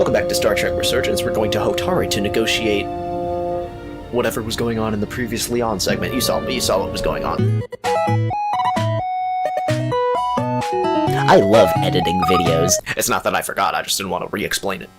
Welcome back to Star Trek Resurgence. We're going to Hotari to negotiate whatever was going on in the previously on segment. You saw what was going on. I love editing videos. It's not that I forgot, I just didn't want to re-explain it.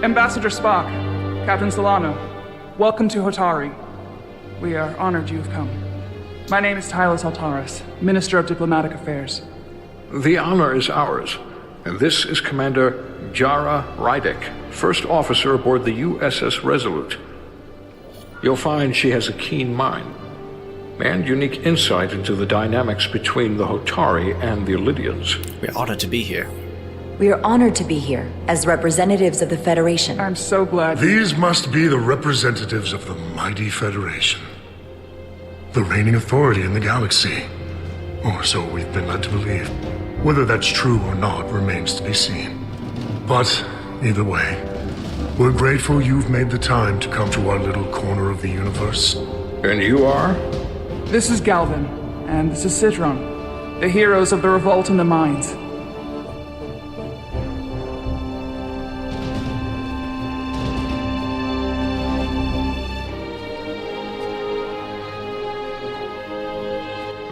Ambassador Spock, Captain Solano, welcome to Hotari. We are honored you have come. My name is Tyler Saltaris, Minister of Diplomatic Affairs. The honor is ours, and this is Commander Jara Rydick, first officer aboard the USS Resolute. You'll find she has a keen mind and unique insight into the dynamics between the Hotari and the Illydians. We're honored to be here. We are honored to be here as representatives of the Federation. I'm so glad. These must be the representatives of the mighty Federation. The reigning authority in the galaxy. Or so we've been led to believe. Whether that's true or not remains to be seen. But, either way, we're grateful you've made the time to come to our little corner of the universe. And you are? This is Galvin, and this is Citron, the heroes of the revolt in the mines.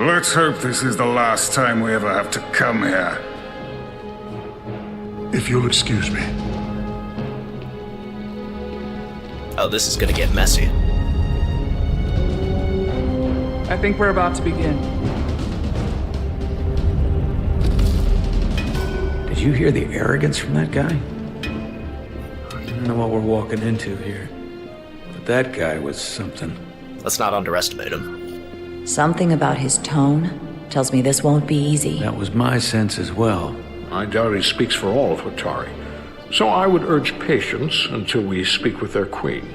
Let's hope this is the last time we ever have to come here. If you'll excuse me. Oh, this is gonna get messy. I think we're about to begin. Did you hear the arrogance from that guy? I don't know what we're walking into here, but that guy was something. Let's not underestimate him. Something about his tone tells me this won't be easy. That was my sense as well. I doubt he speaks for all of Hotari, so I would urge patience until we speak with their queen.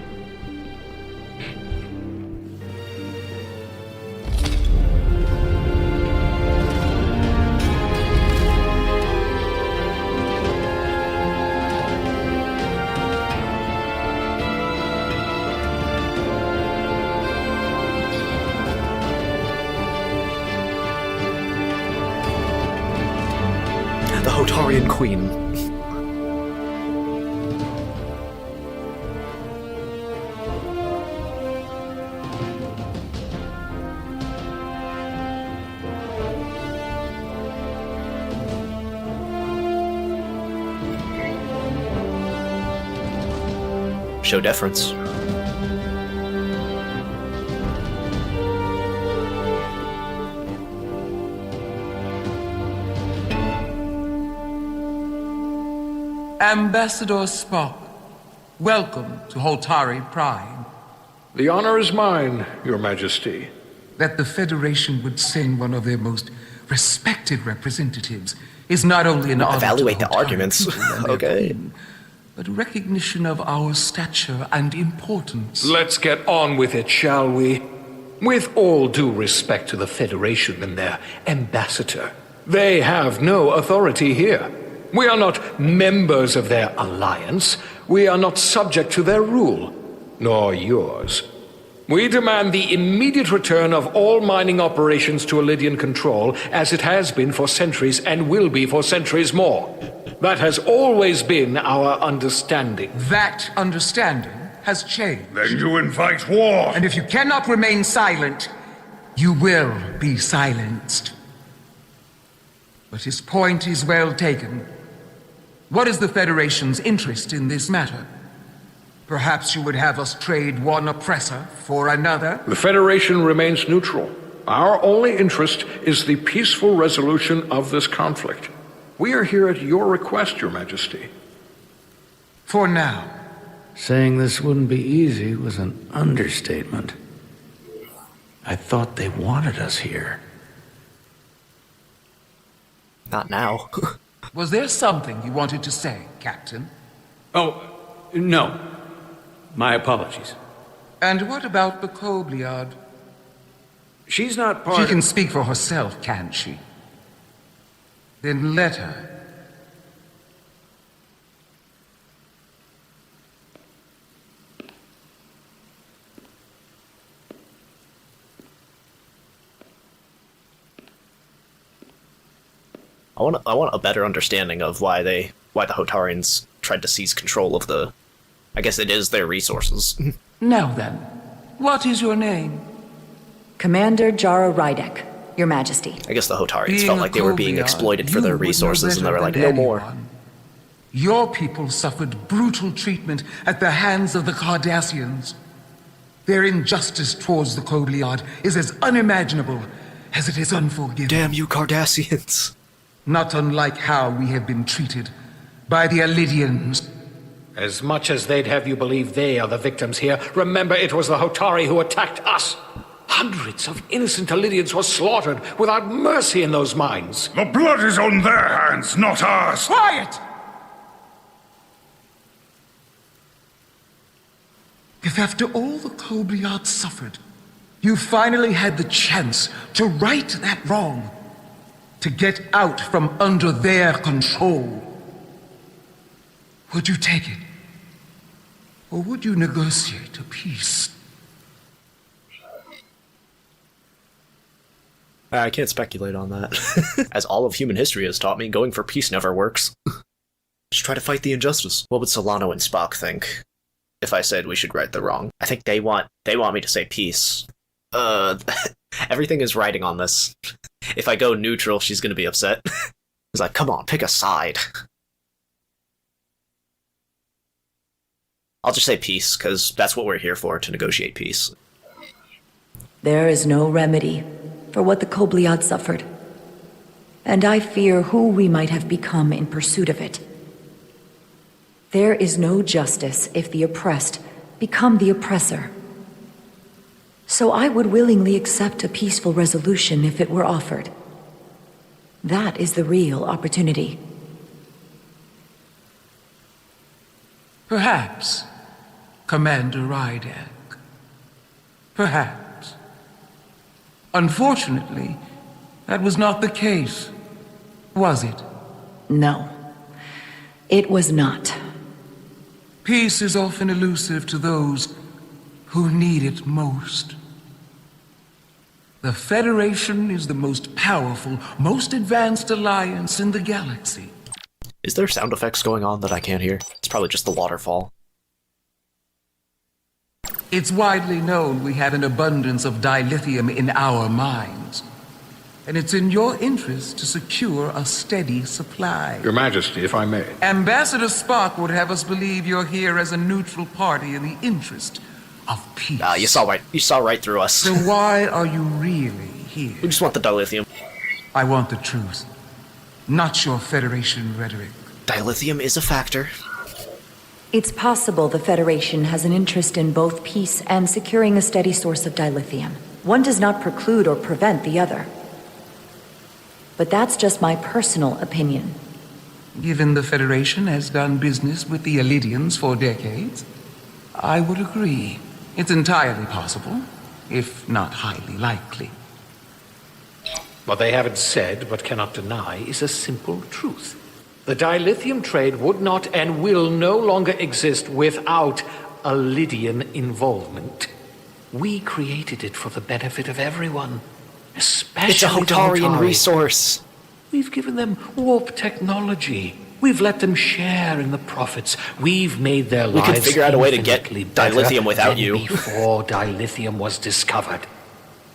The Hotarian Queen. Show deference. Ambassador Spock, welcome to Hotari Prime. The honor is mine, Your Majesty. That the Federation would send one of their most respected representatives is not only an honor Evaluate to the Hotari arguments. people and their Okay. queen, but recognition of our stature and importance. Let's get on with it, shall we? With all due respect to the Federation and their ambassador, they have no authority here. We are not members of their alliance. We are not subject to their rule, nor yours. We demand the immediate return of all mining operations to Illydian control, as it has been for centuries and will be for centuries more. That has always been our understanding. That understanding has changed. Then you invite war! And if you cannot remain silent, you will be silenced. But his point is well taken. What is the Federation's interest in this matter? Perhaps you would have us trade one oppressor for another? The Federation remains neutral. Our only interest is the peaceful resolution of this conflict. We are here at your request, Your Majesty. For now. Saying this wouldn't be easy was an understatement. I thought they wanted us here. Not now. Was there something you wanted to say, Captain? Oh, no. My apologies. And what about the Kobliad? She's not part She of... can speak for herself, can't she? Then let her. I want a better understanding of why the Hotarians tried to seize control of the... I guess it is their resources. Now then, what is your name? Commander Jara Rydek, Your Majesty. I guess the Hotarians Being felt a like they were being Koviar, exploited for you their would know resources, and they better were like, than no more. anyone. Your people suffered brutal treatment at the hands of the Cardassians. Their injustice towards the Kobliad is as unimaginable as it is unforgiving. Damn you, Cardassians! Not unlike how we have been treated by the Elidians. As much as they'd have you believe they are the victims here, remember it was the Hotari who attacked us. Hundreds of innocent Elidians were slaughtered without mercy in those mines. The blood is on their hands, not ours! Quiet! If after all the Kobliad suffered, you finally had the chance to right that wrong, to get out from under their control, would you take it? Or would you negotiate a peace? I can't speculate on that. As all of human history has taught me, going for peace never works. Just try to fight the injustice. What would Solano and Spock think if I said we should right the wrong? I think they want me to say peace. Everything is riding on this. If I go neutral, she's gonna be upset. It's like, come on, pick a side. I'll just say peace, because that's what we're here for, to negotiate peace. There is no remedy for what the Kobliad suffered, and I fear who we might have become in pursuit of it. There is no justice if the oppressed become the oppressor. So I would willingly accept a peaceful resolution if it were offered. That is the real opportunity. Perhaps, Commander Rydek. Perhaps. Unfortunately, that was not the case, was it? No, it was not. Peace is often elusive to those who need it most. The Federation is the most powerful, most advanced alliance in the galaxy. Is there sound effects going on that I can't hear? It's probably just the waterfall. It's widely known we have an abundance of dilithium in our mines, and it's in your interest to secure a steady supply. Your Majesty, if I may. Ambassador Spock would have us believe you're here as a neutral party in the interest of peace. You saw right through us. So why are you really here? We just want the dilithium. I want the truth, not your Federation rhetoric. Dilithium is a factor. It's possible the Federation has an interest in both peace and securing a steady source of dilithium. One does not preclude or prevent the other. But that's just my personal opinion. Given the Federation has done business with the Elidians for decades, I would agree. It's entirely possible, if not highly likely. What they haven't said, but cannot deny, is a simple truth. The dilithium trade would not and will no longer exist without Elidian involvement. We created it for the benefit of everyone, especially It's a Hotarian the Hotari. resource. We've given them warp technology. We've let them share in the profits. We've made their We lives could figure out a way to get infinitely better dilithium without than you. before dilithium was discovered.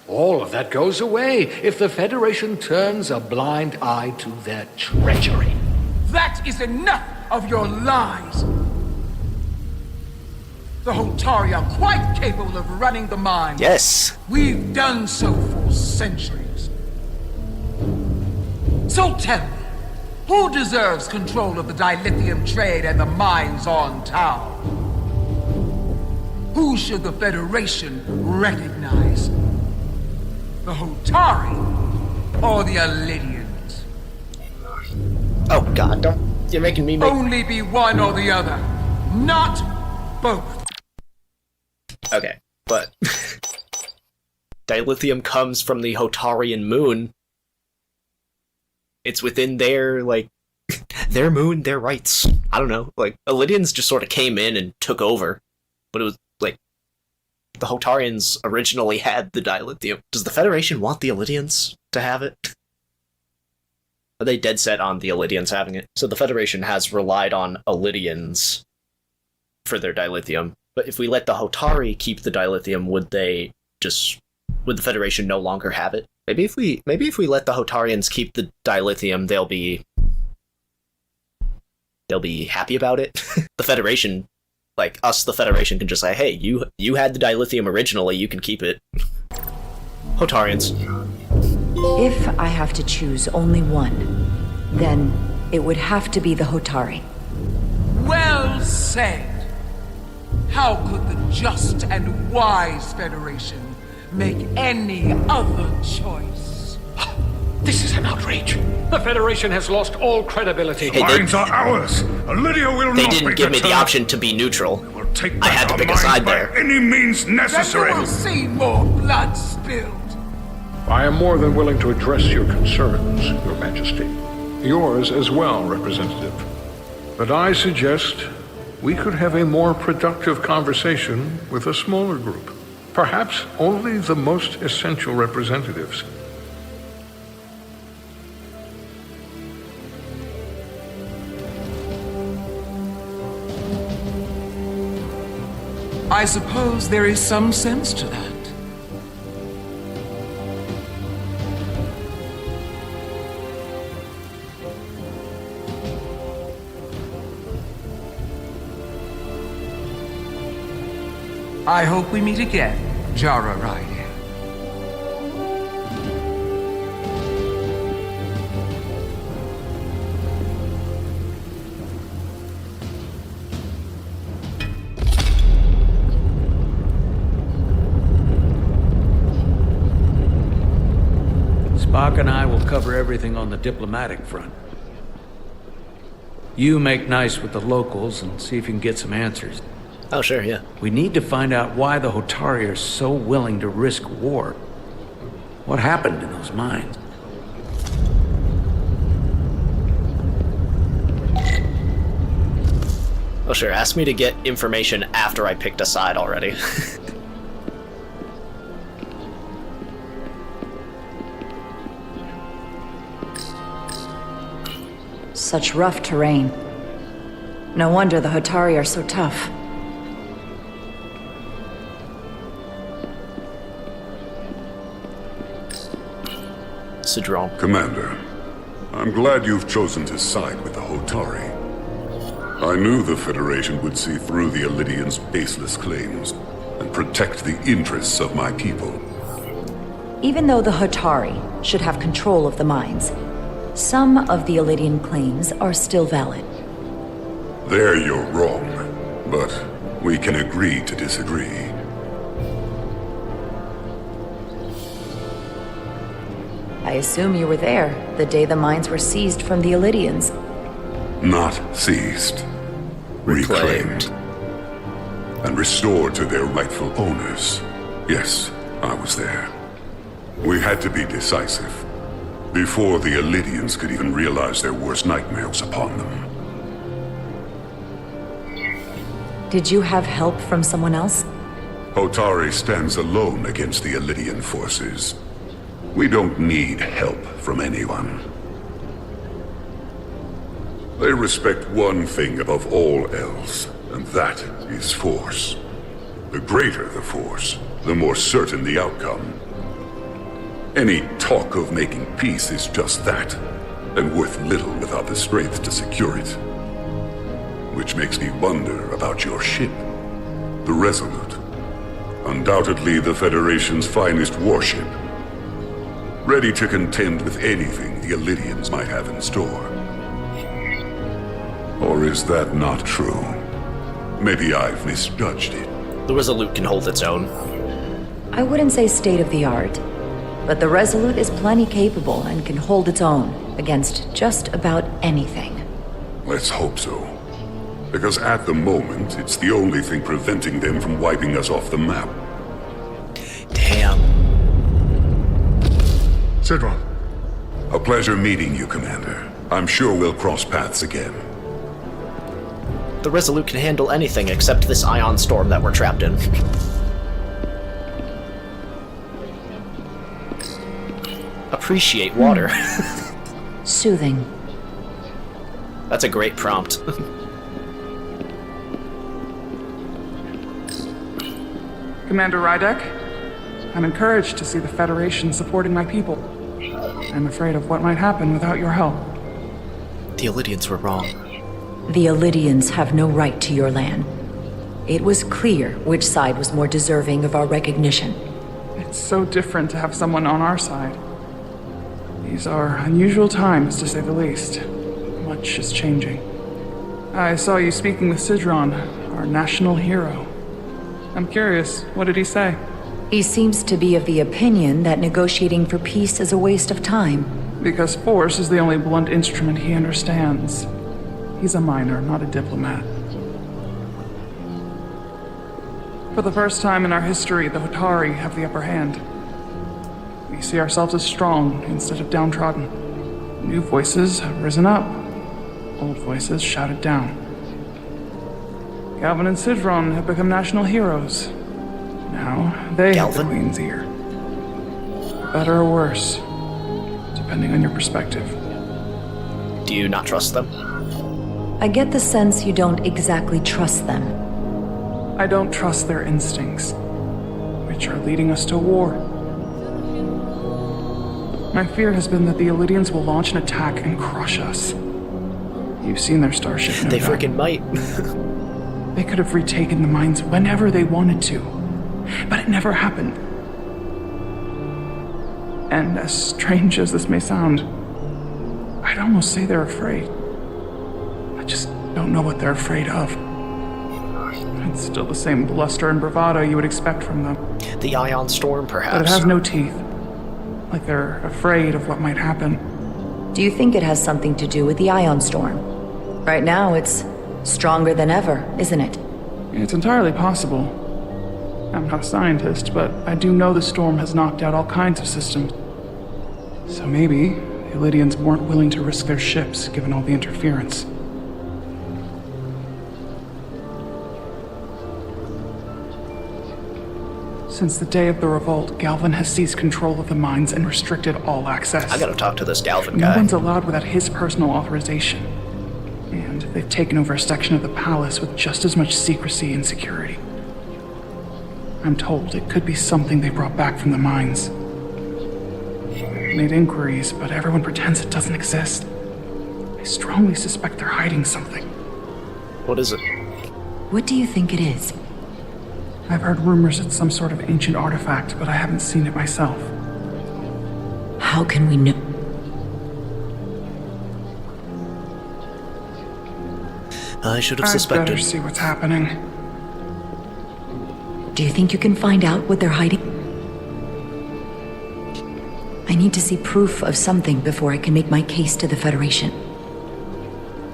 All of that goes away if the Federation turns a blind eye to their treachery. That is enough of your lies! The Hotari are quite capable of running the mine. Yes. We've done so for centuries. So tell me, who deserves control of the dilithium trade and the mines on Tau? Who should the Federation recognize? The Hotari or the Elidians? Oh god, you're making me make... Only be one or the other, not both. Okay, but... dilithium comes from the Hotarian moon. It's within their, like, their moon, their rights. I don't know. Like, Illidians just sort of came in and took over. But it was, like, the Hotarians originally had the dilithium. Does the Federation want the Illidians to have it? Are they dead set on the Illidians having it? So the Federation has relied on Illidians for their dilithium. But if we let the Hotari keep the dilithium, would the Federation no longer have it? Maybe if we let the Hotarians keep the dilithium, they'll be happy about it. The Federation, like us, the Federation can just say, hey, you had the dilithium originally, you can keep it. Hotarians. If I have to choose only one, then it would have to be the Hotari. Well said. How could the just and wise Federation make any other choice? This is an outrage. The Federation has lost all credibility. Hey, Mines are ours. Lydia will They not didn't be give me the deterred. option to be neutral. We'll take I back had to our pick a mines side by there. any means Then necessary. you will see more blood spilled. I am more than willing to address your concerns, Your Majesty. Yours as well, Representative. But I suggest we could have a more productive conversation with a smaller group. Perhaps only the most essential representatives. I suppose there is some sense to that. I hope we meet again, Jara Ryder. Spock and I will cover everything on the diplomatic front. You make nice with the locals and see if you can get some answers. Oh, sure, yeah. We need to find out why the Hotari are so willing to risk war. What happened in those mines? Oh, sure, ask me to get information after I picked a side already. Such rough terrain. No wonder the Hotari are so tough. Sidron. Commander, I'm glad you've chosen to side with the Hotari. I knew the Federation would see through the Illidians' baseless claims and protect the interests of my people. Even though the Hotari should have control of the mines, some of the Illidian claims are still valid. There you're wrong, but we can agree to disagree. I assume you were there the day the mines were seized from the Illidians. Not seized. Reclaimed. And restored to their rightful owners. Yes, I was there. We had to be decisive, before the Illidians could even realize their worst nightmares upon them. Did you have help from someone else? Hotari stands alone against the Illidian forces. We don't need help from anyone. They respect one thing above all else, and that is force. The greater the force, the more certain the outcome. Any talk of making peace is just that, and worth little without the strength to secure it. Which makes me wonder about your ship, the Resolute. Undoubtedly the Federation's finest warship. Ready to contend with anything the Illidians might have in store. Or is that not true? Maybe I've misjudged it. The Resolute can hold its own. I wouldn't say state-of-the-art, but the Resolute is plenty capable and can hold its own against just about anything. Let's hope so. Because at the moment, it's the only thing preventing them from wiping us off the map. Damn. Sidron. A pleasure meeting you, Commander. I'm sure we'll cross paths again. The Resolute can handle anything except this ion storm that we're trapped in. Appreciate water. Soothing. That's a great prompt. Commander Rydek, I'm encouraged to see the Federation supporting my people. I'm afraid of what might happen without your help. The Illidians were wrong. The Illidians have no right to your land. It was clear which side was more deserving of our recognition. It's so different to have someone on our side. These are unusual times, to say the least. Much is changing. I saw you speaking with Sidron, our national hero. I'm curious, what did he say? He seems to be of the opinion that negotiating for peace is a waste of time. Because force is the only blunt instrument he understands. He's a miner, not a diplomat. For the first time in our history, the Hotari have the upper hand. We see ourselves as strong instead of downtrodden. New voices have risen up. Old voices shouted down. Galvin and Sidron have become national heroes. Now they have the Queen's ear. Better or worse, depending on your perspective. Do you not trust them? I get the sense you don't exactly trust them. I don't trust their instincts, which are leading us to war. My fear has been that the Illidians will launch an attack and crush us. You've seen their starship, no They doubt. freaking might. They could have retaken the mines whenever they wanted to, but it never happened. And as strange as this may sound, I'd almost say they're afraid. I just don't know what they're afraid of. It's still the same bluster and bravado you would expect from them. The ion storm, perhaps. But it has no teeth. Like they're afraid of what might happen. Do you think it has something to do with the ion storm? Right now, it's stronger than ever, isn't it? It's entirely possible. I'm not a scientist, but I do know the storm has knocked out all kinds of systems. So maybe the Illidians weren't willing to risk their ships, given all the interference. Since the day of the revolt, Galvin has seized control of the mines and restricted all access. I gotta talk to this Galvin No guy. one's allowed without his personal authorization. And they've taken over a section of the palace with just as much secrecy and security. I'm told it could be something they brought back from the mines. I've made inquiries, but everyone pretends it doesn't exist. I strongly suspect they're hiding something. What is it? What do you think it is? I've heard rumors it's some sort of ancient artifact, but I haven't seen it myself. How can we know? I should have I'd suspected. better see what's happening. Do you think you can find out what they're hiding? I need to see proof of something before I can make my case to the Federation.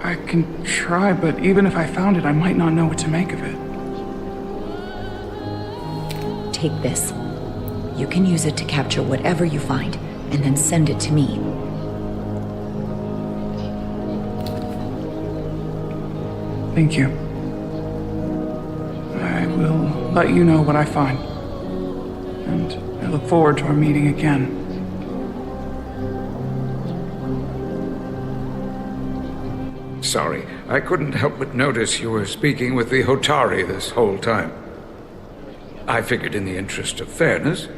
I can try, but even if I found it, I might not know what to make of it. Take this. You can use it to capture whatever you find, and then send it to me. Thank you. I will let you know what I find. And I look forward to our meeting again. Sorry, I couldn't help but notice you were speaking with the Hotari this whole time. I figured in the interest of fairness,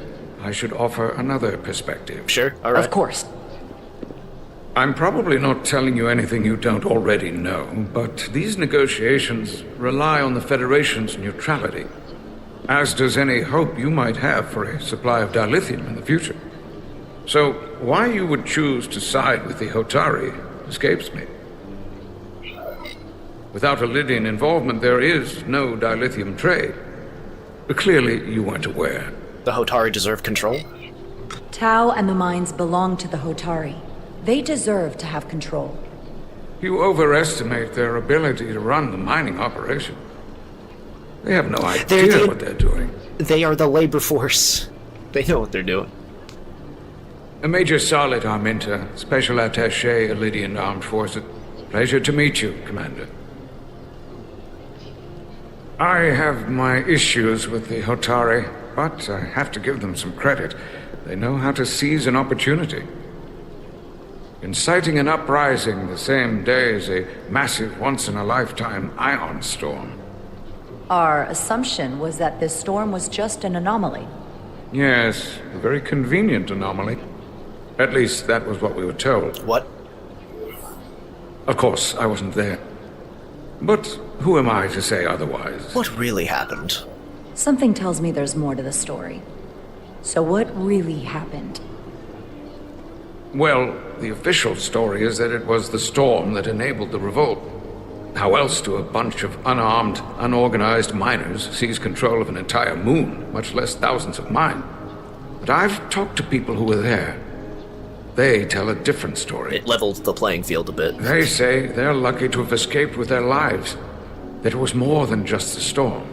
I should offer another perspective. Sure, alright. Of course. I'm probably not telling you anything you don't already know, but these negotiations rely on the Federation's neutrality, as does any hope you might have for a supply of dilithium in the future. So, why you would choose to side with the Hotari escapes me. Without Illidian involvement, there is no dilithium trade. Clearly, you weren't aware. The Hotari deserve control? Tau and the mines belong to the Hotari. They deserve to have control. You overestimate their ability to run the mining operation. They have no idea what they're doing. They are the labor force. They know what they're doing. Major Solid Arminta, Special Attaché, Elydian Armed Forces. Pleasure to meet you, Commander. I have my issues with the Hotari, but I have to give them some credit. They know how to seize an opportunity. Inciting an uprising the same day as a massive once-in-a-lifetime ion storm. Our assumption was that this storm was just an anomaly. Yes, a very convenient anomaly. At least that was what we were told. What? Of course, I wasn't there. But who am I to say otherwise? What really happened? Something tells me there's more to the story. So what really happened? Well, the official story is that it was the storm that enabled the revolt. How else do a bunch of unarmed, unorganized miners seize control of an entire moon, much less thousands of mine? But I've talked to people who were there. They tell a different story. It leveled the playing field a bit. They say they're lucky to have escaped with their lives. That it was more than just the storm.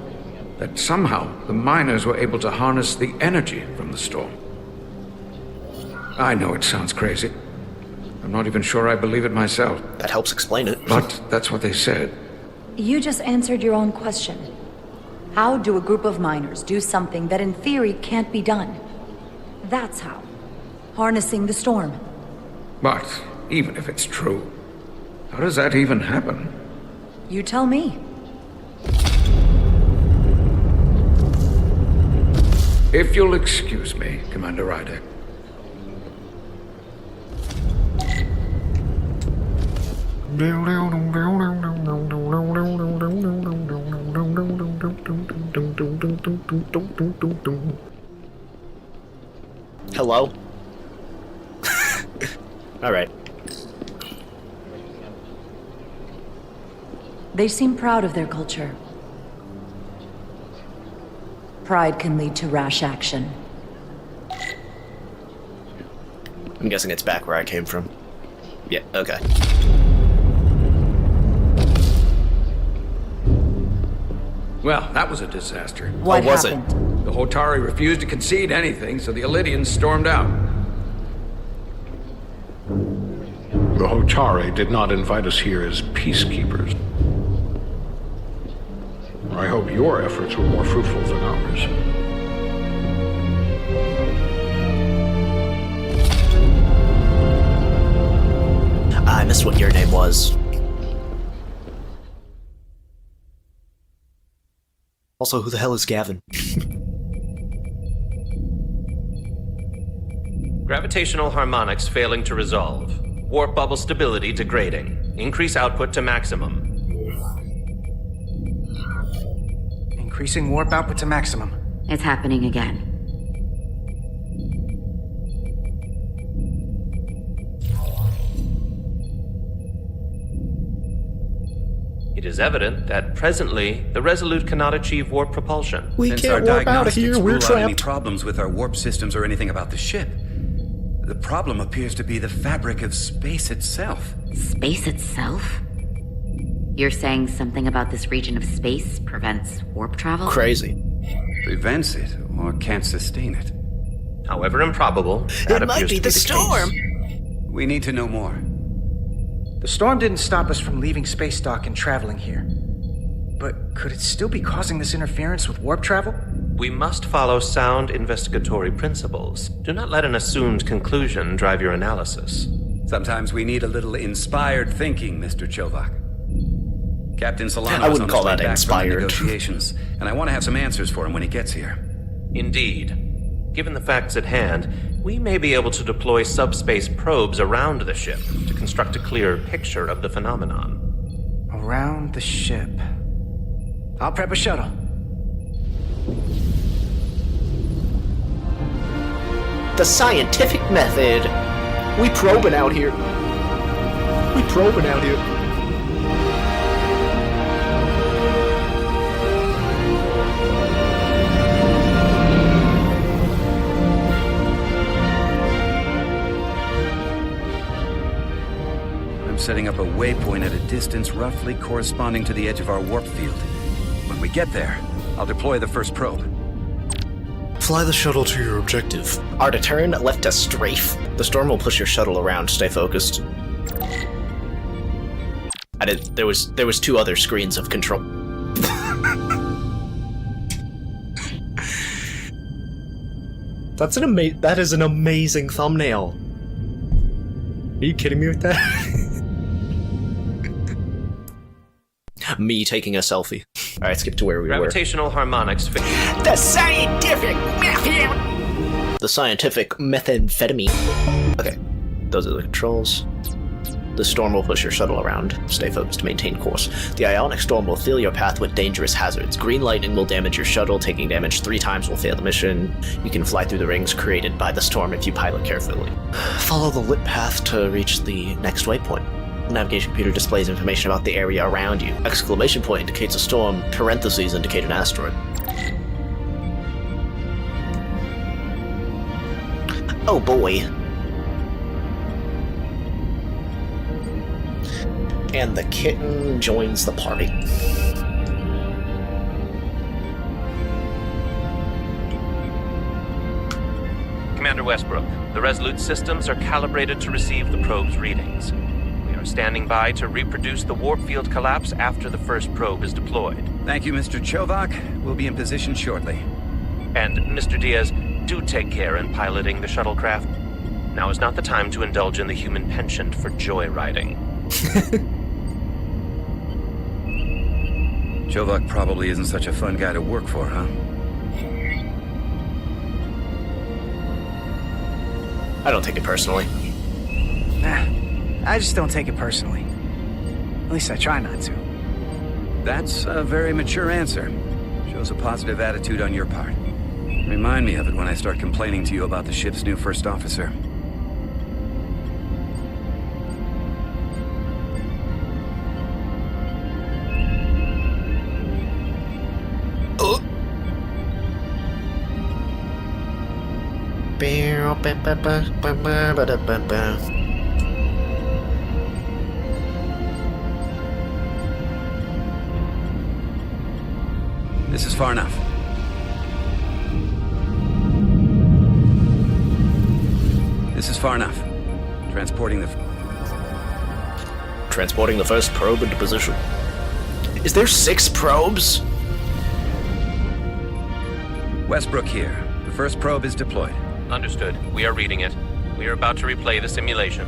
That somehow the miners were able to harness the energy from the storm. I know it sounds crazy. I'm not even sure I believe it myself. That helps explain it. But that's what they said. You just answered your own question. How do a group of miners do something that in theory can't be done? That's how. Harnessing the storm. But even if it's true, how does that even happen? You tell me. If you'll excuse me, Commander Ryder. Hello? Alright. They seem proud of their culture. Pride can lead to rash action. I'm guessing it's back where I came from. Yeah, okay. Well, that was a disaster. What was it? happened? The Hotari refused to concede anything, so the Elydians stormed out. The Hotari did not invite us here as peacekeepers. I hope your efforts were more fruitful than ours. I missed what your name was. Also, who the hell is Gavin? Gravitational harmonics failing to resolve. Warp bubble stability degrading. Increase output to maximum. Increasing warp output to maximum. It's happening again. It is evident that presently the Resolute cannot achieve warp propulsion. We Since can't our warp out of diagnostics here, we're rule out any trapped. problems with our warp systems or anything about the ship. The problem appears to be the fabric of space itself. Space itself? You're saying something about this region of space prevents warp travel? Crazy. Prevents it, or can't sustain it. However improbable, that It might appears be to the storm. case. We need to know more. The storm didn't stop us from leaving space dock and traveling here. But could it still be causing this interference with warp travel? We must follow sound investigatory principles. Do not let an assumed conclusion drive your analysis. Sometimes we need a little inspired thinking, Mr. Chovak. Captain Solano I is wouldn't on call his way that back from the inspired. negotiations, and I want to have some answers for him when he gets here. Indeed. Given the facts at hand, we may be able to deploy subspace probes around the ship to construct a clearer picture of the phenomenon. Around the ship. I'll prep a shuttle. The scientific method. We probing out here. We probing out here. I'm setting up a waypoint at a distance roughly corresponding to the edge of our warp field. When we get there, I'll deploy the first probe. Fly the shuttle to your objective. R to turn, left to strafe. The storm will push your shuttle around. Stay focused. There was 2 other screens of control. That is an amazing thumbnail. Are you kidding me with that? Me taking a selfie. Alright, skip to where we were. Gravitational harmonics. The scientific methamphetamine. Okay, those are the controls. The storm will push your shuttle around. Stay focused to maintain course. The ionic storm will fill your path with dangerous hazards. Green lightning will damage your shuttle. Taking damage 3 times will fail the mission. You can fly through the rings created by the storm if you pilot carefully. Follow the lit path to reach the next waypoint. The navigation computer displays information about the area around you. Exclamation point indicates a storm. Parentheses indicate an asteroid. Oh boy. And the kitten joins the party. Commander Westbrook, the Resolute systems are calibrated to receive the probe's readings. We are standing by to reproduce the warp field collapse after the first probe is deployed. Thank you, Mr. Chovak. We'll be in position shortly. And, Mr. Diaz, do take care in piloting the shuttlecraft. Now is not the time to indulge in the human penchant for joyriding. Chovak probably isn't such a fun guy to work for, huh? I don't take it personally. Nah, I just don't take it personally. At least I try not to. That's a very mature answer. Shows a positive attitude on your part. Remind me of it when I start complaining to you about the ship's new first officer. This is far enough. This is far enough. Transporting the first probe into position. Is there 6 probes? Westbrook here. The first probe is deployed. Understood. We are reading it. We are about to replay the simulation.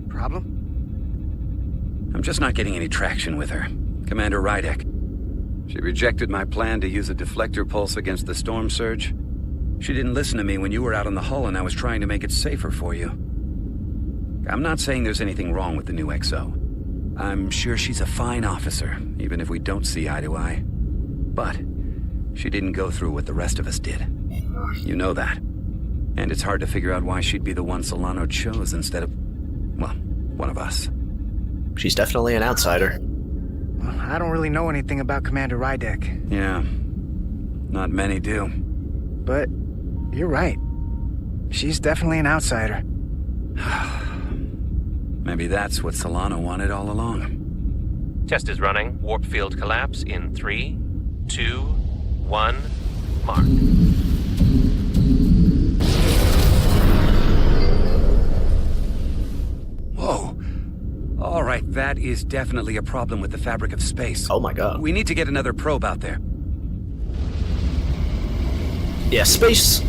Problem? I'm just not getting any traction with her. Commander Rydek. She rejected my plan to use a deflector pulse against the storm surge. She didn't listen to me when you were out on the hull and I was trying to make it safer for you. I'm not saying there's anything wrong with the new XO. I'm sure she's a fine officer, even if we don't see eye to eye. But she didn't go through what the rest of us did. You know that. And it's hard to figure out why she'd be the one Solano chose instead of, well, one of us. She's definitely an outsider. Well, I don't really know anything about Commander Rydek. Yeah, not many do. But you're right. She's definitely an outsider. Maybe that's what Solano wanted all along. Test is running. Warp field collapse in 3, 2, 1, mark. Whoa. All right, that is definitely a problem with the fabric of space. Oh my god. We need to get another probe out there. Yeah, space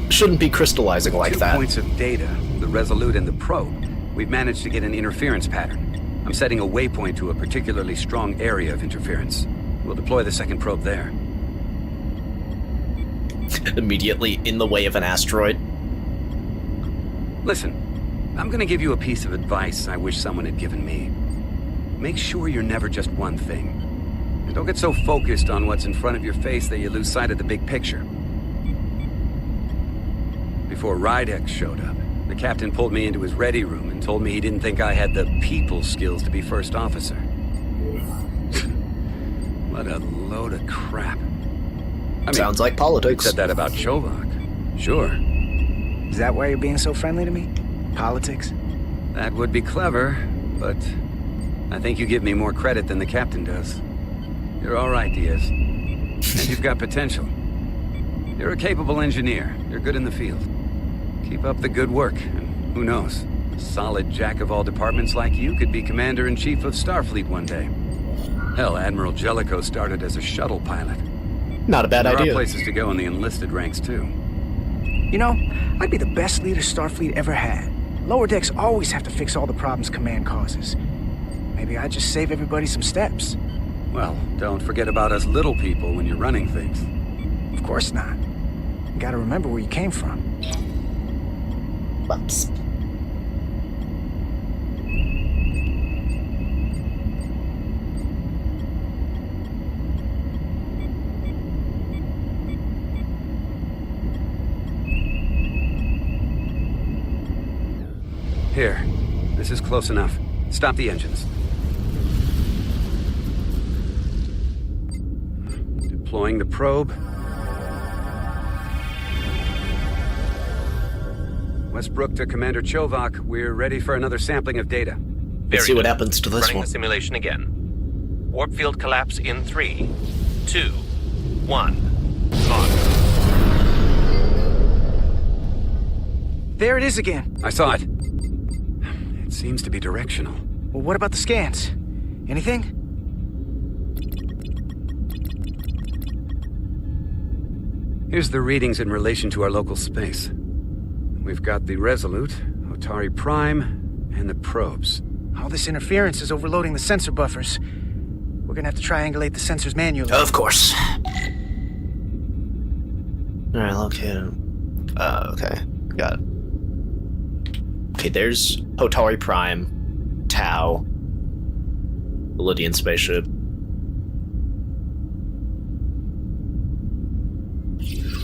shouldn't be crystallizing like that. 2 points of data, the Resolute and the probe. We've managed to get an interference pattern. I'm setting a waypoint to a particularly strong area of interference. We'll deploy the second probe there. Immediately in the way of an asteroid. Listen, I'm gonna give you a piece of advice I wish someone had given me. Make sure you're never just one thing. And don't get so focused on what's in front of your face that you lose sight of the big picture. Before Rydek showed up, the captain pulled me into his ready room and told me he didn't think I had the people skills to be first officer. What a load of crap. Sounds like politics. Said that about Chovak. Sure. Is that why you're being so friendly to me? Politics? That would be clever, but I think you give me more credit than the captain does. You're all right, Diaz. And you've got potential. You're a capable engineer. You're good in the field. Keep up the good work, and who knows? A solid jack of all departments like you could be Commander-in-Chief of Starfleet one day. Hell, Admiral Jellicoe started as a shuttle pilot. Not a bad idea. There are places to go in the enlisted ranks, too. You know, I'd be the best leader Starfleet ever had. Lower decks always have to fix all the problems Command causes. Maybe I'd just save everybody some steps. Well, don't forget about us little people when you're running things. Of course not. You gotta remember where you came from. Whoops. Here. This is close enough. Stop the engines. Deploying the probe. Westbrook to Commander Chovak. We're ready for another sampling of data. Let's see what happens to this Running one. the simulation again. Warp field collapse in 3, 2, 1. On. There it is again. I saw it. It seems to be directional. Well, what about the scans? Anything? Here's the readings in relation to our local space. We've got the Resolute, Otari Prime, and the probes. All this interference is overloading the sensor buffers. We're gonna have to triangulate the sensors manually. Of course. Alright, locate. Okay. Got it. Okay, there's Otari Prime, Tau, the Lydian spaceship.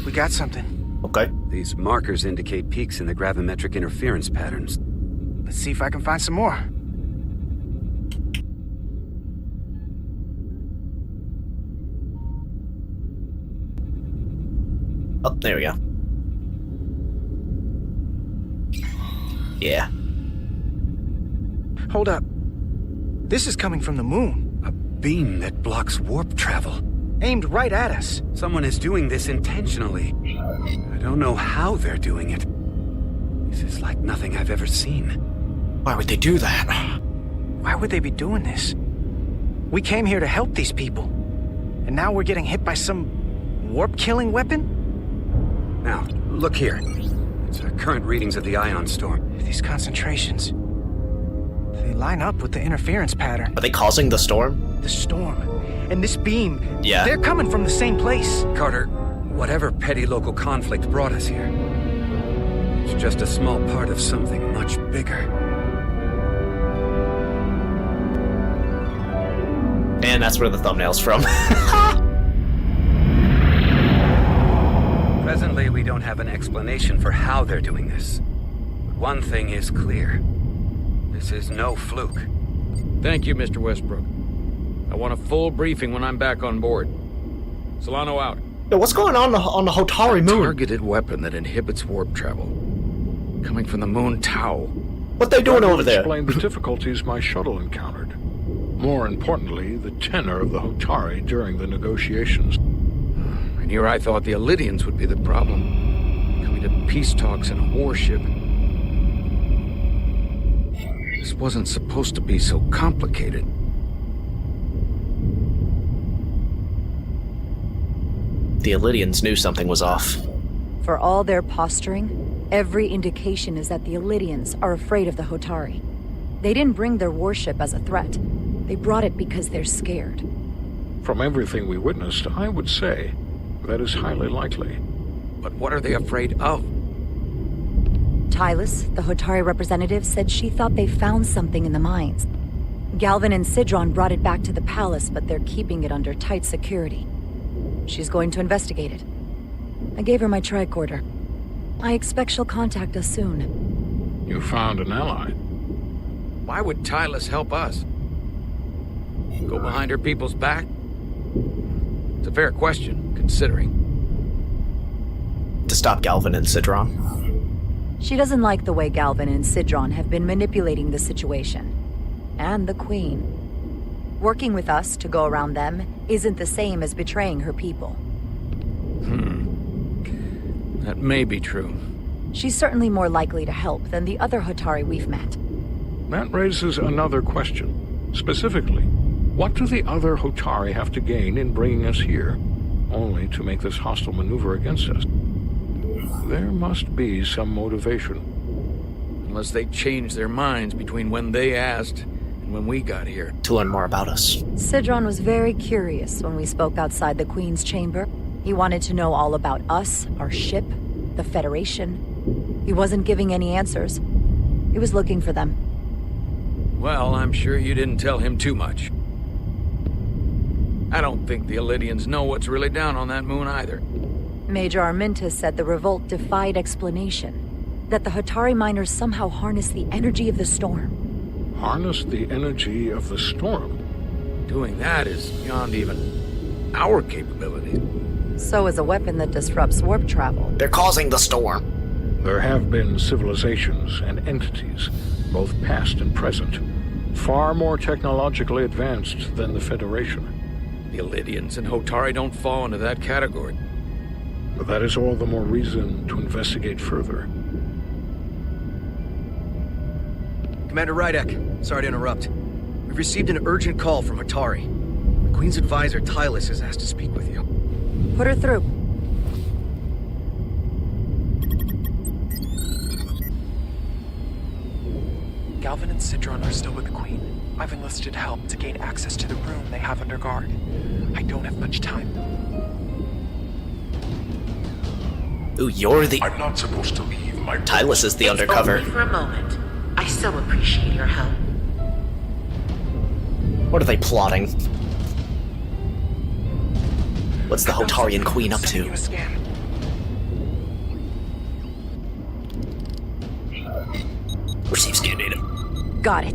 We got something. Okay. These markers indicate peaks in the gravimetric interference patterns. Let's see if I can find some more. Oh, there we go. Yeah. Hold up. This is coming from the moon. A beam that blocks warp travel. Aimed right at us. Someone is doing this intentionally. I don't know how they're doing it. This is like nothing I've ever seen. Why would they do that? Why would they be doing this? We came here to help these people. And now we're getting hit by some warp-killing weapon? Now, look here. It's the current readings of the ion storm. These concentrations. They line up with the interference pattern. Are they causing the storm? The storm. And this beam. Yeah. They're coming from the same place. Carter, whatever petty local conflict brought us here, it's just a small part of something much bigger. And that's where the thumbnail's from. Presently, we don't have an explanation for how they're doing this. But one thing is clear. This is no fluke. Thank you, Mr. Westbrook. I want a full briefing when I'm back on board. Solano out. Yo, what's going on the Hotari moon? Targeted weapon that inhibits warp travel. Coming from the moon Tau. What they doing That over will there? explain the difficulties my shuttle encountered. More importantly, the tenor of the Hotari during the negotiations. And here I thought the Elydians would be the problem. Coming to peace talks in a warship. This wasn't supposed to be so complicated. The Elydians knew something was off. For all their posturing, every indication is that the Elydians are afraid of the Hotari. They didn't bring their warship as a threat. They brought it because they're scared. From everything we witnessed, I would say that is highly likely. But what are they afraid of? Tylus, the Hotari representative, said she thought they found something in the mines. Galvin and Sidron brought it back to the palace, but they're keeping it under tight security. She's going to investigate it. I gave her my tricorder. I expect she'll contact us soon. You found an ally. Why would Tylus help us? Go behind her people's back? It's a fair question, considering. To stop Galvin and Sidron. She doesn't like the way Galvin and Sidron have been manipulating the situation. And the Queen. Working with us to go around them isn't the same as betraying her people. That may be true. She's certainly more likely to help than the other Hotari we've met. That raises another question. Specifically, what do the other Hotari have to gain in bringing us here, only to make this hostile maneuver against us? There must be some motivation. Unless they changed their minds between when they asked and when we got here. To learn more about us. Sidron was very curious when we spoke outside the Queen's chamber. He wanted to know all about us, our ship, the Federation. He wasn't giving any answers. He was looking for them. Well, I'm sure you didn't tell him too much. I don't think the Elydians know what's really down on that moon either. Major Armintas said the revolt defied explanation. That the Hotari miners somehow harness the energy of the storm. Harness the energy of the storm? Doing that is beyond even our capability. So is a weapon that disrupts warp travel. They're causing the storm. There have been civilizations and entities, both past and present, far more technologically advanced than the Federation. The Elydians and Hotari don't fall into that category. But that is all the more reason to investigate further. Commander Rydek, sorry to interrupt. We've received an urgent call from Hotari. The Queen's advisor, Tylus, has asked to speak with you. Put her through. Galvin and Sidron are still with the Queen. I've enlisted help to gain access to the room they have under guard. I don't have much time. Ooh, you're the... I'm not supposed to leave my... Tylus is the undercover. Only for a moment. I so appreciate your help. What are they plotting? What's the Hotarian Queen up to? Receive scan data. Got it.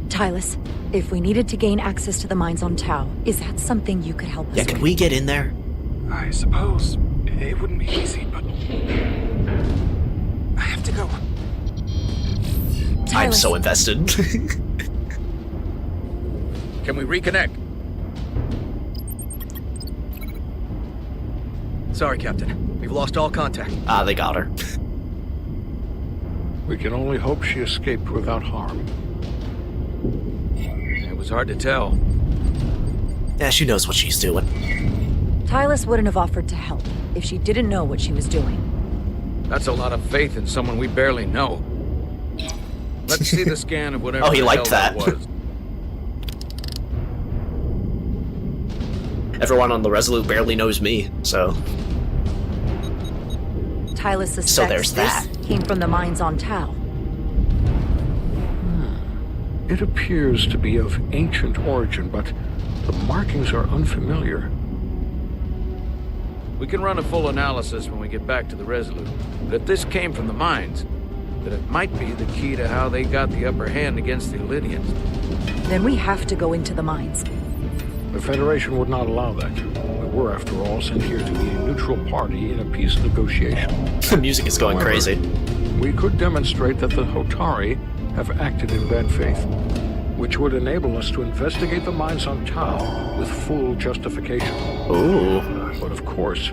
Tylus, if we needed to gain access to the mines on Tau, is that something you could help us with? Yeah, can we get in there? I suppose it wouldn't be easy, but I have to go. Tylus. I'm so invested. Can we reconnect? Sorry, Captain. We've lost all contact. Ah, they got her. We can only hope she escaped without harm. It was hard to tell. Yeah, she knows what she's doing. Tylus wouldn't have offered to help if she didn't know what she was doing. That's a lot of faith in someone we barely know. Let's see the scan of whatever Oh, he the liked hell that. was. Everyone on the Resolute barely knows me, so... Tylus suspects So there's that. this came from the mines on Tau. It appears to be of ancient origin, but the markings are unfamiliar. We can run a full analysis when we get back to the Resolute. But if this came from the mines, then it might be the key to how they got the upper hand against the Elydians. Then we have to go into the mines. The Federation would not allow that. We were, after all, sent here to be a neutral party in a peace negotiation. The music is going However, crazy. We could demonstrate that the Hotari have acted in bad faith, which would enable us to investigate the mines on Tau with full justification. Ooh. But of course,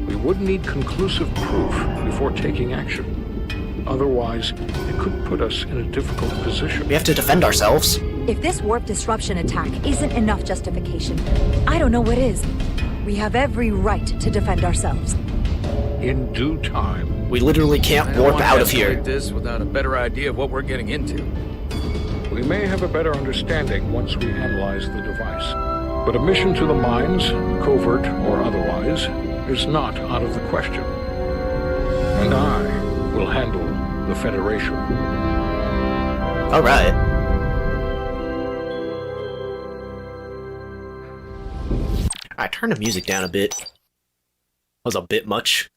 we would need conclusive proof before taking action. Otherwise, it could put us in a difficult position. We have to defend ourselves. If this warp disruption attack isn't enough justification, I don't know what is. We have every right to defend ourselves. In due time. We literally can't warp out of here. This without a better idea of what we're getting into. We may have a better understanding once we analyze the device. But a mission to the mines, covert or otherwise, is not out of the question. And I will handle the Federation. All right. I turned the music down a bit. That was a bit much.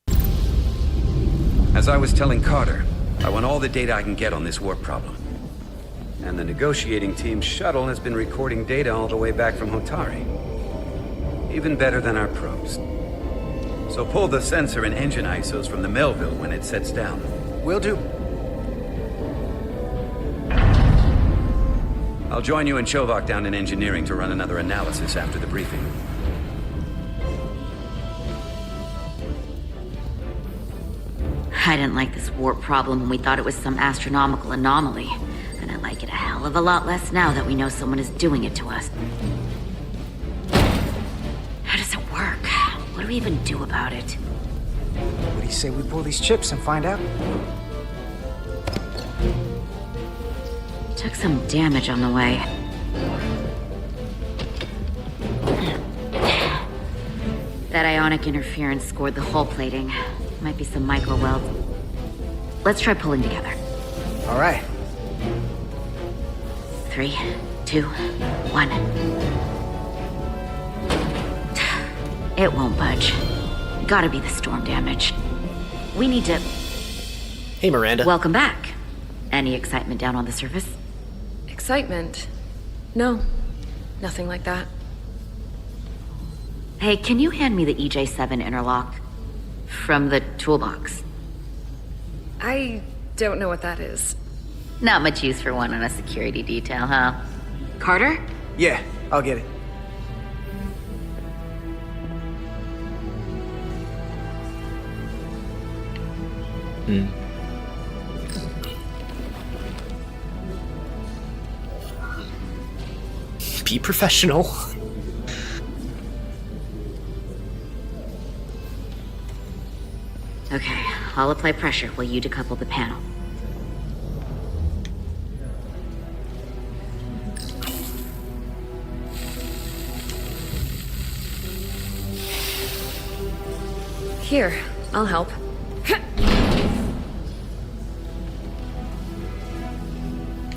As I was telling Carter, I want all the data I can get on this warp problem. And the negotiating team's shuttle has been recording data all the way back from Hotari. Even better than our probes. So pull the sensor and engine ISOs from the Melville when it sets down. Will do. I'll join you and Chovak down in engineering to run another analysis after the briefing. I didn't like this warp problem when we thought it was some astronomical anomaly. And I like it a hell of a lot less now that we know someone is doing it to us. How does it work? What do we even do about it? What do you say we pull these chips and find out? Took some damage on the way. That ionic interference scored the hull plating. Might be some micro welds. Let's try pulling together. All right. 3, 2, 1. It won't budge. Gotta be the storm damage. We need to... Hey, Miranda. Welcome back. Any excitement down on the surface? Excitement? No. Nothing like that. Hey, can you hand me the EJ7 interlock? From the toolbox. I don't know what that is. Not much use for one on a security detail, huh? Carter? Yeah, I'll get it. Be professional. Okay, I'll apply pressure while you decouple the panel. Here, I'll help.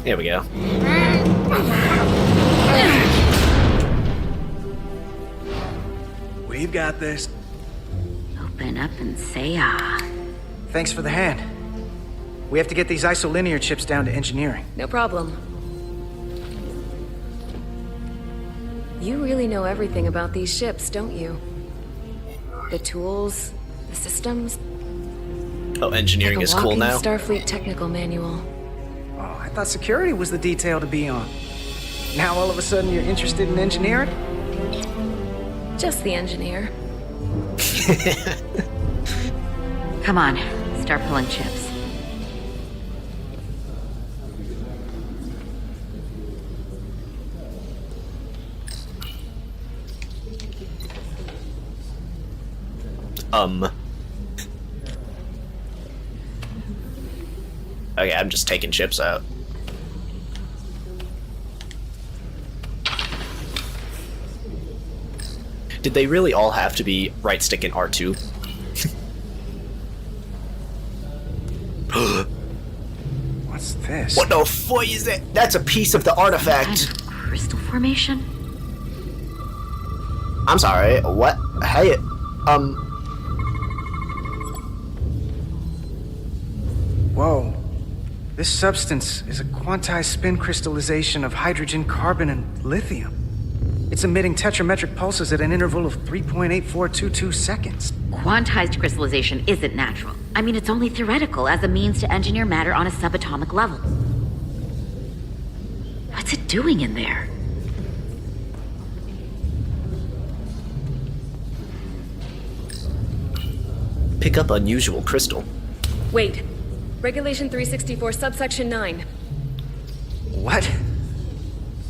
There we go. We've got this. Open up and say ah. Thanks for the hand. We have to get these isolinear chips down to engineering. No problem. You really know everything about these ships, don't you? The tools, the systems. Oh, engineering Like is cool walking now. Starfleet technical manual. Oh, I thought security was the detail to be on. Now all of a sudden you're interested in engineering? Just the engineer. Come on, start pulling chips. Okay, I'm just taking chips out. Did they really all have to be right stick in R2? What's this? What the fuck is that? That's a piece of the artifact. Crystal formation? I'm sorry, what? Hey, Whoa. This substance is a quantized spin crystallization of hydrogen, carbon, and lithium. It's emitting tetrametric pulses at an interval of 3.8422 seconds. Quantized crystallization isn't natural. I mean, it's only theoretical as a means to engineer matter on a subatomic level. What's it doing in there? pick up unusual crystal. Wait. Regulation 364, subsection 9. What?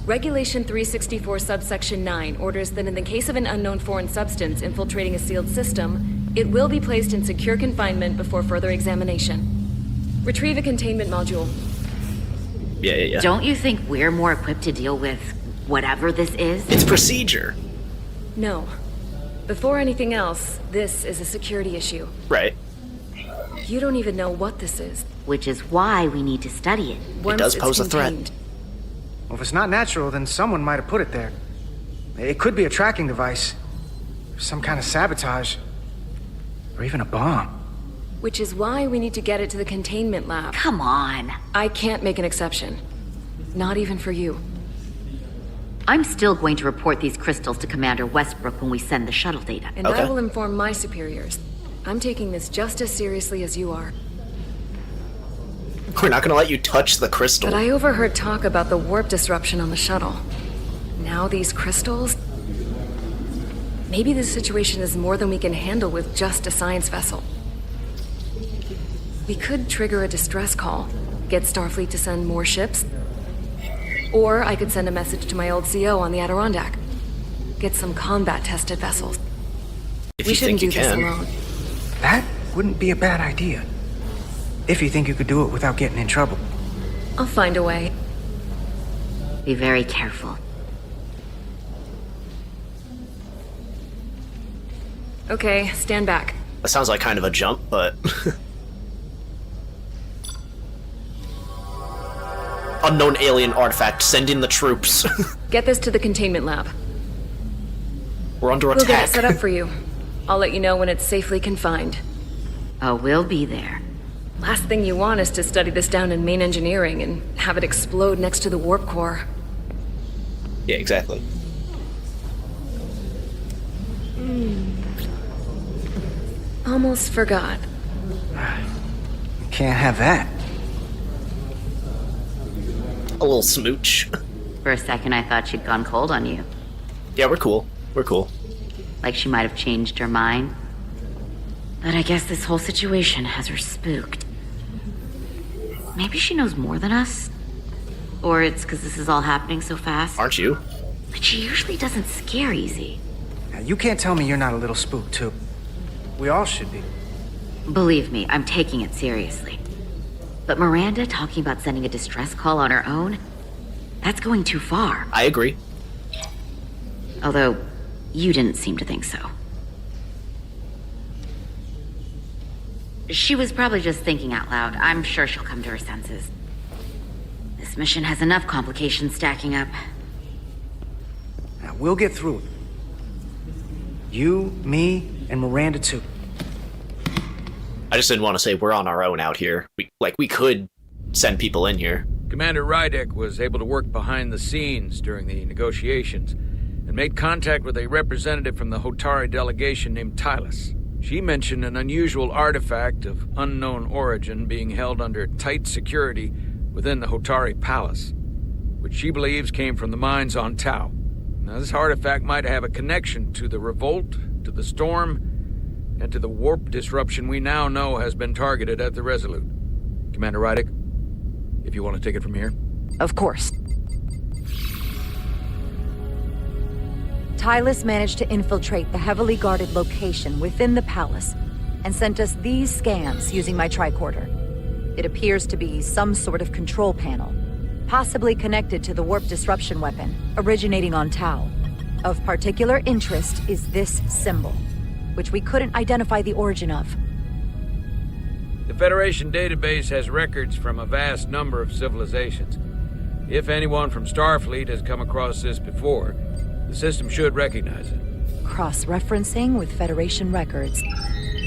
Regulation 364, subsection 9 orders that in the case of an unknown foreign substance infiltrating a sealed system, it will be placed in secure confinement before further examination. Retrieve a containment module. Yeah. Don't you think we're more equipped to deal with whatever this is? It's procedure. No. Before anything else, this is a security issue. Right. You don't even know what this is. Which is why we need to study it. Once it does it's pose a threat. contained. Well, if it's not natural, then someone might have put it there. It could be a tracking device. Some kind of sabotage. Or even a bomb. Which is why we need to get it to the containment lab. Come on. I can't make an exception. Not even for you. I'm still going to report these crystals to Commander Westbrook when we send the shuttle data. And I will inform my superiors. I'm taking this just as seriously as you are. We're not gonna let you touch the crystal. But I overheard talk about the warp disruption on the shuttle. Now these crystals... Maybe this situation is more than we can handle with just a science vessel. We could trigger a distress call, get Starfleet to send more ships, or I could send a message to my old CO on the Adirondack. Get some combat-tested vessels. We shouldn't do this alone. That wouldn't be a bad idea. If you think you could do it without getting in trouble. I'll find a way. Be very careful. Okay, stand back. That sounds like kind of a jump, but... Unknown alien artifact, send in the troops. Get this to the containment lab. We're under We'll get attack. it set up for you. I'll let you know when it's safely confined. Oh, we'll be there. Last thing you want is to study this down in main engineering and have it explode next to the warp core. Yeah, exactly. Almost forgot. Can't have that. A little smooch. For a second, I thought she'd gone cold on you. Yeah, we're cool. We're cool. Like she might have changed her mind. But I guess this whole situation has her spooked. Maybe she knows more than us? Or it's because this is all happening so fast? Aren't you? But she usually doesn't scare easy. Now, you can't tell me you're not a little spooked, too. We all should be. Believe me, I'm taking it seriously. But Miranda talking about sending a distress call on her own? That's going too far. I agree. Although, you didn't seem to think so. She was probably just thinking out loud. I'm sure she'll come to her senses. This mission has enough complications stacking up. Now, we'll get through it. You, me, and Miranda, too. I just didn't want to say we're on our own out here. We could send people in here. Commander Rydek was able to work behind the scenes during the negotiations and made contact with a representative from the Hotari delegation named Tylus. She mentioned an unusual artifact of unknown origin being held under tight security within the Hotari Palace, which she believes came from the mines on Tau. Now, this artifact might have a connection to the revolt, to the storm, and to the warp disruption we now know has been targeted at the Resolute. Commander Rydek, if you want to take it from here. Of course. Tylus managed to infiltrate the heavily guarded location within the palace and sent us these scans using my tricorder. It appears to be some sort of control panel, possibly connected to the warp disruption weapon originating on Tau. Of particular interest is this symbol, which we couldn't identify the origin of. The Federation database has records from a vast number of civilizations. If anyone from Starfleet has come across this before, the system should recognize it. Cross-referencing with Federation records.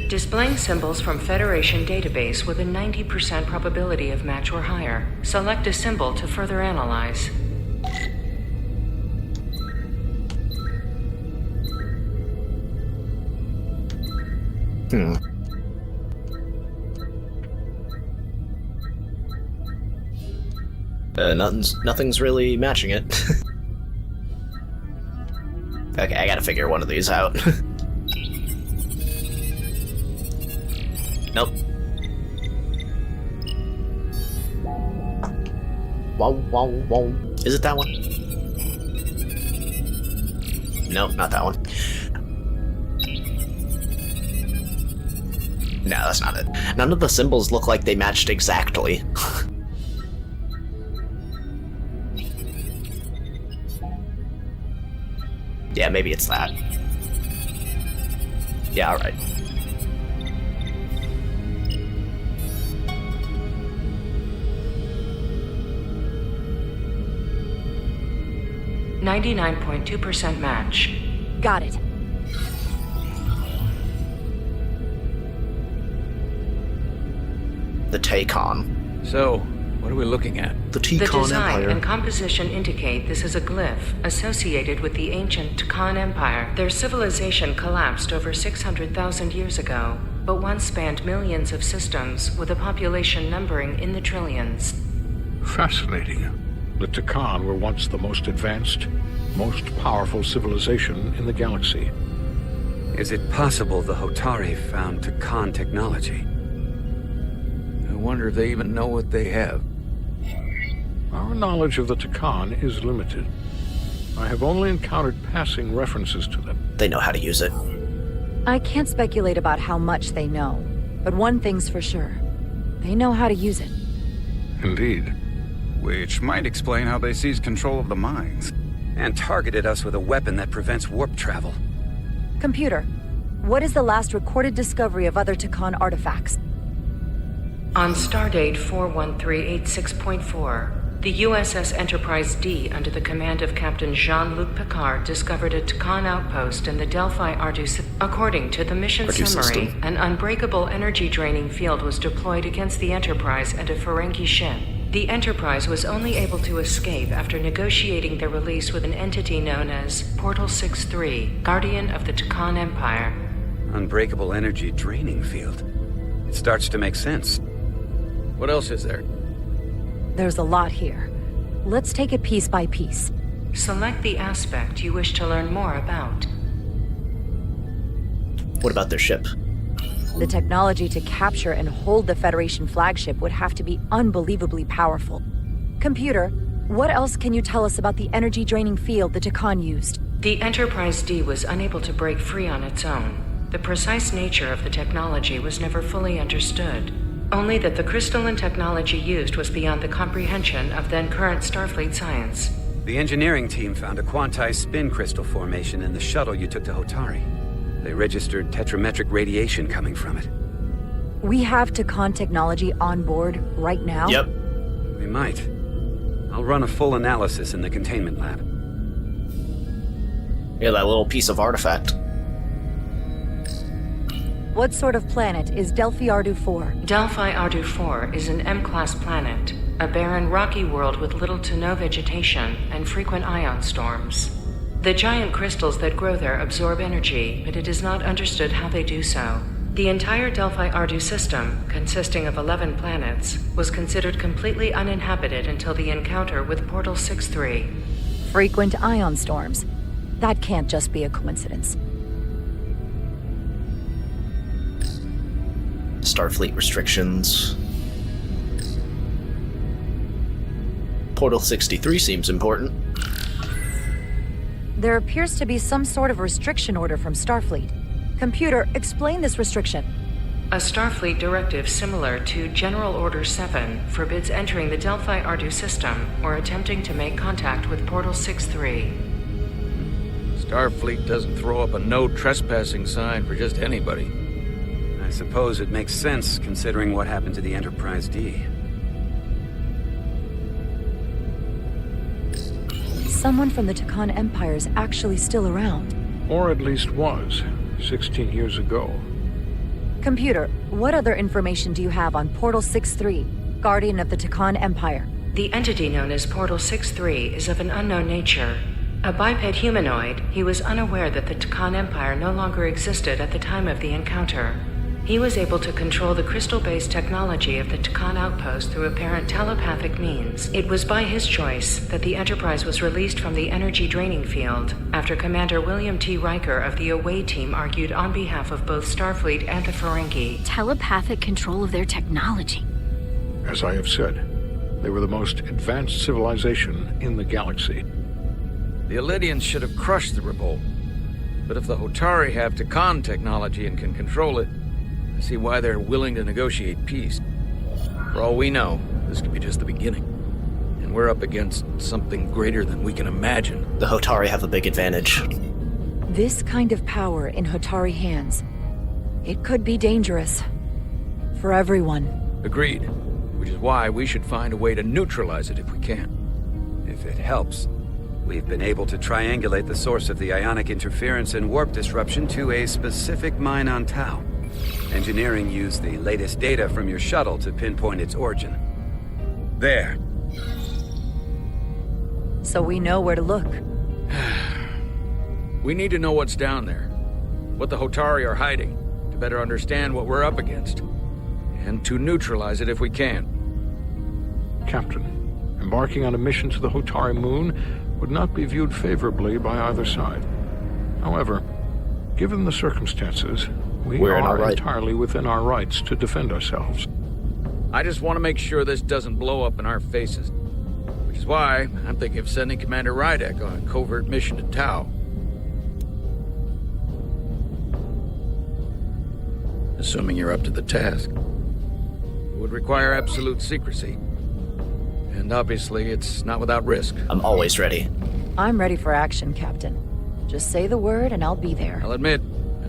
Displaying symbols from Federation database with a 90% probability of match or higher. Select a symbol to further analyze. Nothing's really matching it. Okay, I gotta figure one of these out. Nope. Wow, wow, wow. Is it that one? Nope, not that one. No, that's not it. None of the symbols look like they matched exactly. Yeah, maybe it's that. Yeah, alright. .2% match. Got it. The Tacon. So, what are we looking at? The The Tacon design Empire. and composition indicate this is a glyph associated with the ancient Khan Empire. Their civilization collapsed over 600,000 years ago. but once spanned millions of systems with a population numbering in the trillions. Fascinating. The Takan were once the most advanced, most powerful civilization in the galaxy. Is it possible the Hotari found Takan technology? I wonder if they even know what they have. Our knowledge of the Takan is limited. I have only encountered passing references to them. They know how to use it. I can't speculate about how much they know, but one thing's for sure. They know how to use it. Indeed. Which might explain how they seized control of the mines. And targeted us with a weapon that prevents warp travel. Computer, what is the last recorded discovery of other Takan artifacts? On stardate 41386.4, the USS Enterprise D, under the command of Captain Jean-Luc Picard, discovered a Takan outpost in the Delphi Ardu system. According to the mission summary, an unbreakable energy-draining field was deployed against the Enterprise and a Ferengi ship. The Enterprise was only able to escape after negotiating their release with an entity known as Portal 63, Guardian of the Takan Empire. Unbreakable energy draining field. It starts to make sense. What else is there? There's a lot here. Let's take it piece by piece. Select the aspect you wish to learn more about. What about their ship? The technology to capture and hold the Federation flagship would have to be unbelievably powerful. Computer, what else can you tell us about the energy-draining field the Takan used? The Enterprise D was unable to break free on its own. The precise nature of the technology was never fully understood. Only that the crystalline technology used was beyond the comprehension of then-current Starfleet science. The engineering team found a quantized spin crystal formation in the shuttle you took to Hotari. They registered tetrametric radiation coming from it. We have Takan technology on board right now? Yep. We might. I'll run a full analysis in the containment lab. Yeah, that little piece of artifact. What sort of planet is Delphi Ardu 4? Delphi Ardu 4 is an M-class planet, a barren rocky world with little to no vegetation and frequent ion storms. The giant crystals that grow there absorb energy, but it is not understood how they do so. The entire Delphi Ardu system, consisting of 11 planets, was considered completely uninhabited until the encounter with Portal 63. Frequent ion storms. That can't just be a coincidence. Starfleet restrictions. Portal 63 seems important. There appears to be some sort of restriction order from Starfleet. Computer, explain this restriction. A Starfleet directive similar to General Order 7 forbids entering the Delphi Ardu system or attempting to make contact with Portal 63. Starfleet doesn't throw up a no trespassing sign for just anybody. I suppose it makes sense considering what happened to the Enterprise D. Someone from the Takan Empire is actually still around. Or at least was, 16 years ago. Computer, what other information do you have on Portal 63, Guardian of the Takan Empire? The entity known as Portal 63 is of an unknown nature. A biped humanoid, he was unaware that the Takan Empire no longer existed at the time of the encounter. He was able to control the crystal-based technology of the Takan outpost through apparent telepathic means. It was by his choice that the Enterprise was released from the energy-draining field, after Commander William T. Riker of the Away Team argued on behalf of both Starfleet and the Ferengi. Telepathic control of their technology. As I have said, they were the most advanced civilization in the galaxy. The Elydians should have crushed the revolt. But if the Hotari have Takan technology and can control it, I see why they're willing to negotiate peace. For all we know, this could be just the beginning. And we're up against something greater than we can imagine. The Hotari have a big advantage. This kind of power in Hotari hands, it could be dangerous. For everyone. Agreed. Which is why we should find a way to neutralize it if we can. If it helps, we've been able to triangulate the source of the ionic interference and warp disruption to a specific mine on Tau. Engineering used the latest data from your shuttle to pinpoint its origin. There. So we know where to look. We need to know what's down there. What the Hotari are hiding. To better understand what we're up against, and to neutralize it if we can. Captain, embarking on a mission to the Hotari moon would not be viewed favorably by either side. However, given the circumstances, we're entirely within our rights to defend ourselves. I just want to make sure this doesn't blow up in our faces. Which is why I'm thinking of sending Commander Rydek on a covert mission to Tau. Assuming you're up to the task. It would require absolute secrecy. And obviously, it's not without risk. I'm always ready. I'm ready for action, Captain. Just say the word and I'll be there. I'll admit,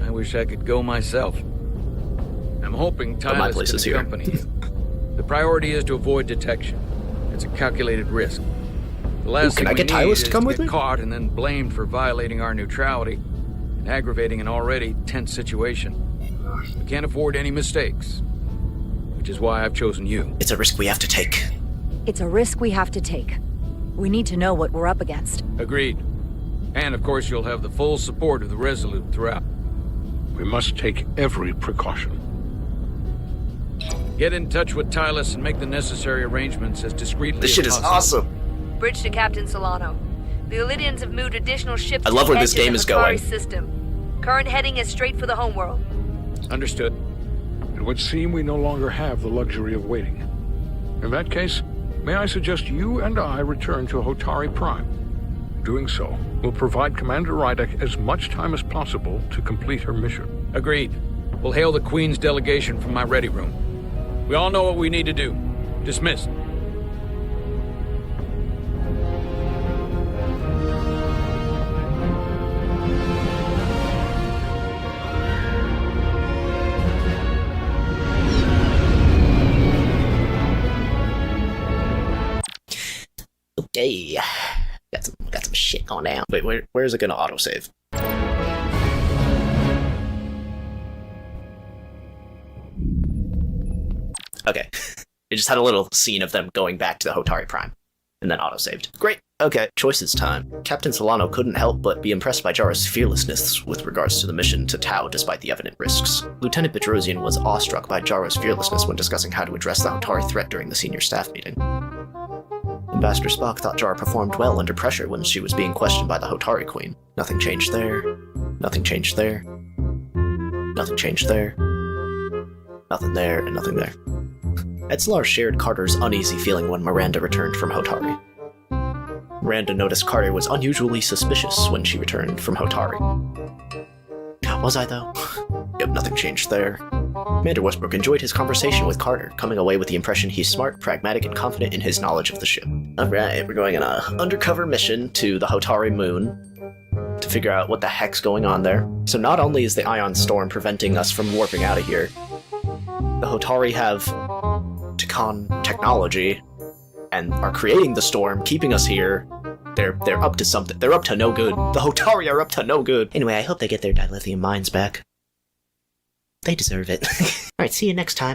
I wish I could go myself. I'm hoping Tyler's can accompany you. The priority is to avoid detection. It's a calculated risk. The last thing we need is to get caught and then blamed for violating our neutrality and aggravating an already tense situation. We can't afford any mistakes, which is why I've chosen you. It's a risk we have to take. It's a risk we have to take. We need to know what we're up against. Agreed. And of course you'll have the full support of the Resolute throughout. We must take every precaution. Get in touch with Tylus and make the necessary arrangements as discreetly as possible. This shit is awesome. Bridge to Captain Solano. The Illidians have moved additional ships I love where this game is going. System. Current heading is straight for the homeworld. Understood. It would seem we no longer have the luxury of waiting. In that case, may I suggest you and I return to Hotari Prime. Doing so will provide Commander Rydek as much time as possible to complete her mission. Agreed. We'll hail the Queen's delegation from my ready room. We all know what we need to do. Dismissed. Okay. Got some shit going down. Wait, where is it gonna autosave? Okay. It just had a little scene of them going back to the Hotari Prime, and then autosaved. Great. Okay, choices time. Captain Solano couldn't help but be impressed by Jara's fearlessness with regards to the mission to Tau despite the evident risks. Lieutenant Bedrosian was awestruck by Jara's fearlessness when discussing how to address the Hotari threat during the senior staff meeting. Ambassador Spock thought Jara performed well under pressure when she was being questioned by the Hotari Queen. Nothing changed there. Nothing changed there. Nothing changed there. Nothing there, and nothing there. Edslar shared Carter's uneasy feeling when Miranda returned from Hotari. Miranda noticed Carter was unusually suspicious when she returned from Hotari. Was I, though? Yep, nothing changed there. Commander Westbrook enjoyed his conversation with Carter, coming away with the impression he's smart, pragmatic, and confident in his knowledge of the ship. Alright, we're going on an undercover mission to the Hotari moon to figure out what the heck's going on there. So not only is the ion storm preventing us from warping out of here, the Hotari have Takan technology and are creating the storm, keeping us here. They're up to something. They're up to no good. The Hotari are up to no good. Anyway, I hope they get their dilithium mines back. They deserve it. Alright, see you next time.